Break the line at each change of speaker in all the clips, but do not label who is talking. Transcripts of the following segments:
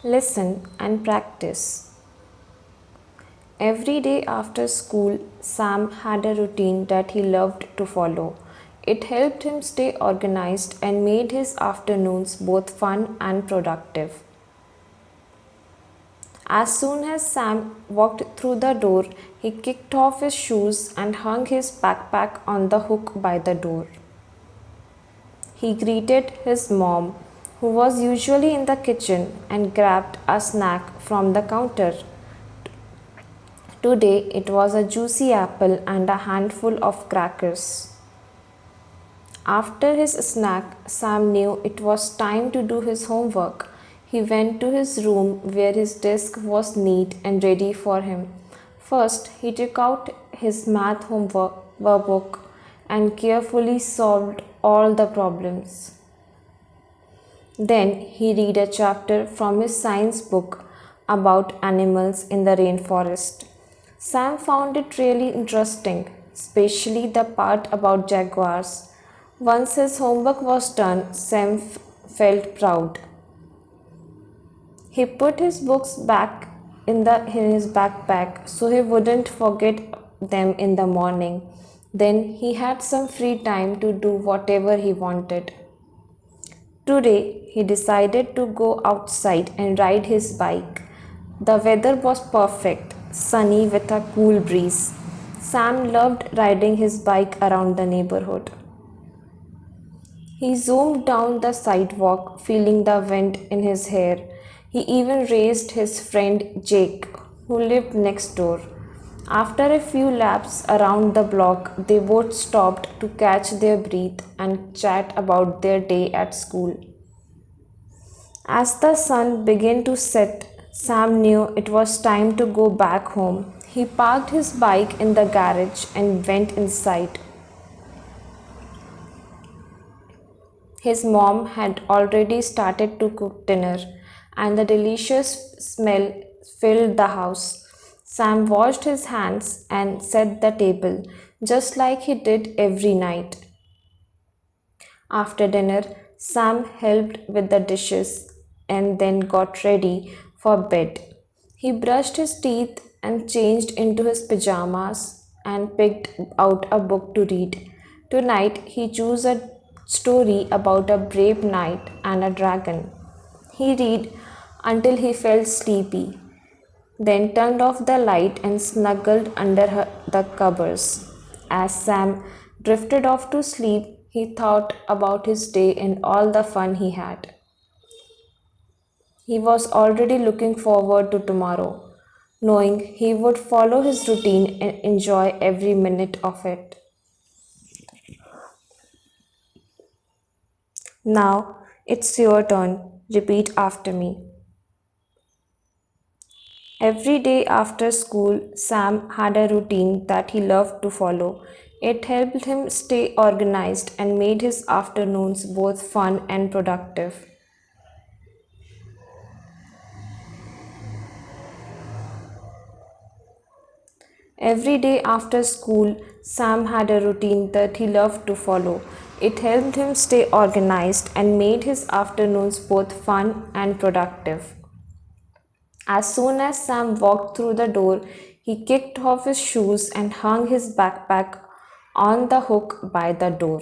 Listen and practice. Every day after school, Sam had a routine that he loved to follow. It helped him stay organized and made his afternoons both fun and productive. As soon as Sam walked through the door, he kicked off his shoes and hung his backpack on the hook by the door. He greeted his mom, who was usually in the kitchen, and grabbed a snack from the counter. Today it was a juicy apple and a handful of crackers. After his snack, Sam knew it was time to do his homework. He went to his room where his desk was neat and ready for him. First, he took out his math homework workbook and carefully solved all the problems. Then he read a chapter from his science book about animals in the rainforest. Sam found it really interesting, especially the part about jaguars. Once his homework was done, Sam felt proud. He put his books back in his backpack so he wouldn't forget them in the morning. Then he had some free time to do whatever he wanted. Today, he decided to go outside and ride his bike. The weather was perfect, sunny with a cool breeze. Sam loved riding his bike around the neighborhood. He zoomed down the sidewalk, feeling the wind in his hair. He even raced his friend Jake, who lived next door. After a few laps around the block, they both stopped to catch their breath and chat about their day at school. As the sun began to set, Sam knew it was time to go back home. He parked his bike in the garage and went inside. His mom had already started to cook dinner, and the delicious smell filled the house. Sam washed his hands and set the table, just like he did every night. After dinner, Sam helped with the dishes and then got ready for bed. He brushed his teeth and changed into his pajamas and picked out a book to read. Tonight, he chose a story about a brave knight and a dragon. He read until he felt sleepy, then turned off the light and snuggled under the covers. As Sam drifted off to sleep, he thought about his day and all the fun he had. He was already looking forward to tomorrow, knowing he would follow his routine and enjoy every minute of it. Now it's your turn. Repeat after me. Every day after school, Sam had a routine that he loved to follow. It helped him stay organized and made his afternoons both fun and productive. Every day after school, Sam had a routine that he loved to follow. It helped him stay organized and made his afternoons both fun and productive. As soon as Sam walked through the door, he kicked off his shoes and hung his backpack on the hook by the door.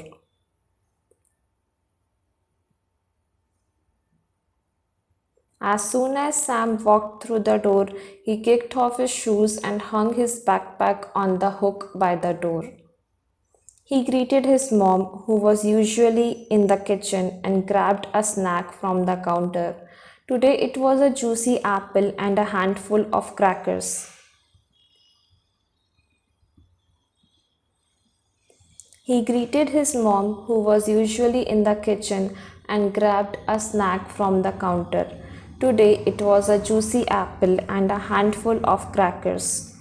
As soon as Sam walked through the door, he kicked off his shoes and hung his backpack on the hook by the door. He greeted his mom, who was usually in the kitchen, and grabbed a snack from the counter. Today it was a juicy apple and a handful of crackers. He greeted his mom, who was usually in the kitchen, and grabbed a snack from the counter. Today it was a juicy apple and a handful of crackers.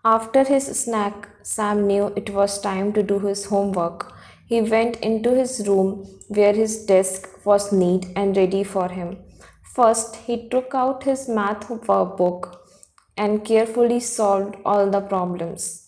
After his snack, Sam knew it was time to do his homework. He went into his room where his desk was neat and ready for him. First, he took out his math workbook and carefully solved all the problems.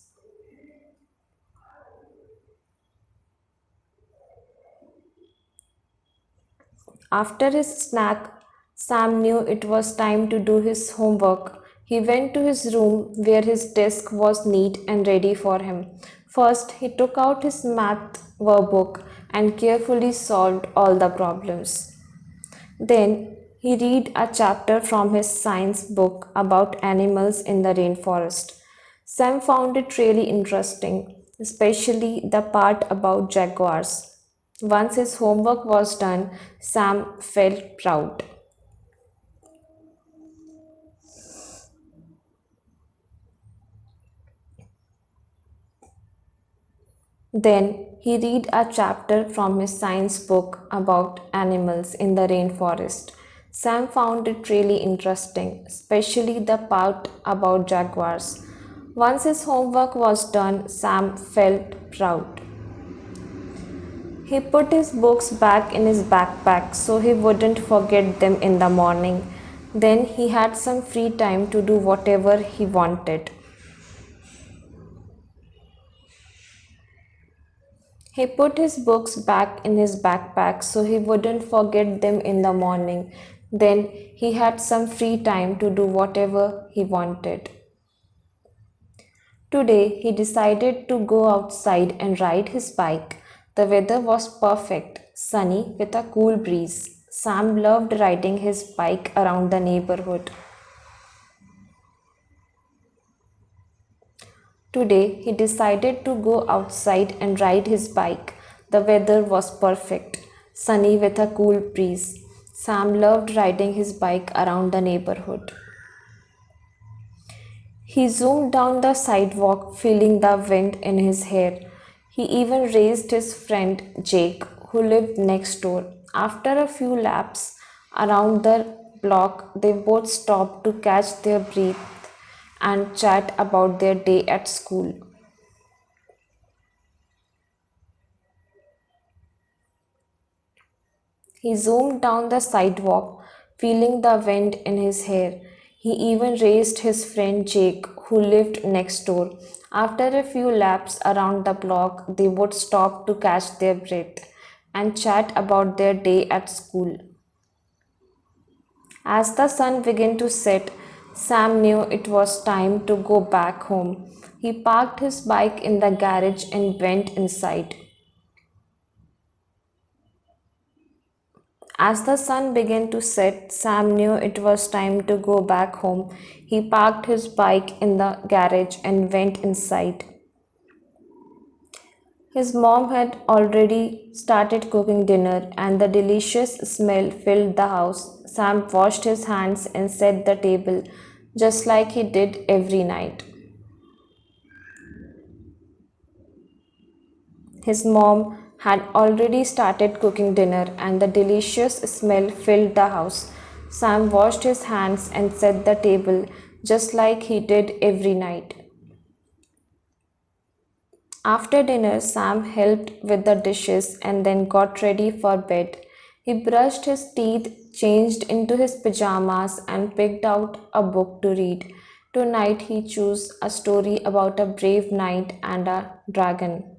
After his snack, Sam knew it was time to do his homework. He went to his room where his desk was neat and ready for him. First, he took out his math workbook and carefully solved all the problems. Then, he read a chapter from his science book about animals in the rainforest. Sam found it really interesting, especially the part about jaguars. Once his homework was done, Sam felt proud. Then he read a chapter from his science book about animals in the rainforest. Sam found it really interesting, especially the part about jaguars. Once his homework was done, Sam felt proud. He put his books back in his backpack so he wouldn't forget them in the morning. Then he had some free time to do whatever he wanted. He put his books back in his backpack so he wouldn't forget them in the morning. Then he had some free time to do whatever he wanted. Today he decided to go outside and ride his bike. The weather was perfect, sunny with a cool breeze. Sam loved riding his bike around the neighborhood. Today he decided to go outside and ride his bike. The weather was perfect, sunny with a cool breeze. Sam loved riding his bike around the neighborhood. He zoomed down the sidewalk, feeling the wind in his hair. He even raised his friend Jake, who lived next door. After a few laps around the block, they both stopped to catch their breath and chat about their day at school. He zoomed down the sidewalk, feeling the wind in his hair. He even raised his friend Jake, who lived next door. After a few laps around the block, they would stop to catch their breath and chat about their day at school. As the sun began to set, Sam knew it was time to go back home. He parked his bike in the garage and went inside. As the sun began to set, Sam knew it was time to go back home. He parked his bike in the garage and went inside. His mom had already started cooking dinner, and the delicious smell filled the house. Sam washed his hands and set the table, just like he did every night. His mom had already started cooking dinner, and the delicious smell filled the house. Sam washed his hands and set the table, just like he did every night. After dinner, Sam helped with the dishes and then got ready for bed. He brushed his teeth, changed into his pajamas, and picked out a book to read. Tonight, he chose a story about a brave knight and a dragon.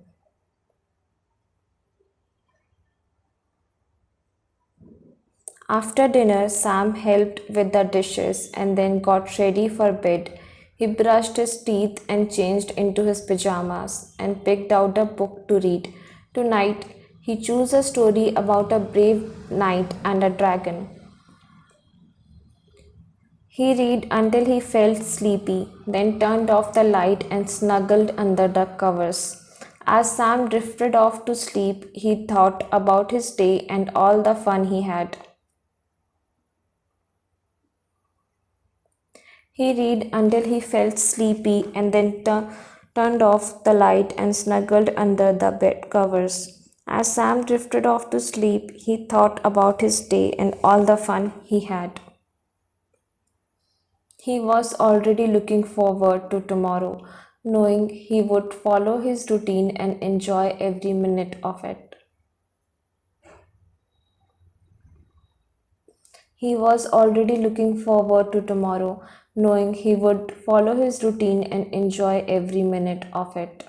After dinner, Sam helped with the dishes and then got ready for bed. He brushed his teeth and changed into his pajamas and picked out a book to read. Tonight, he chose a story about a brave knight and a dragon. He read until he felt sleepy, then turned off the light and snuggled under the covers. As Sam drifted off to sleep, he thought about his day and all the fun he had. He read until he felt sleepy and then turned off the light and snuggled under the bed covers. As Sam drifted off to sleep, he thought about his day and all the fun he had. He was already looking forward to tomorrow, knowing he would follow his routine and enjoy every minute of it. He was already looking forward to tomorrow, knowing he would follow his routine and enjoy every minute of it.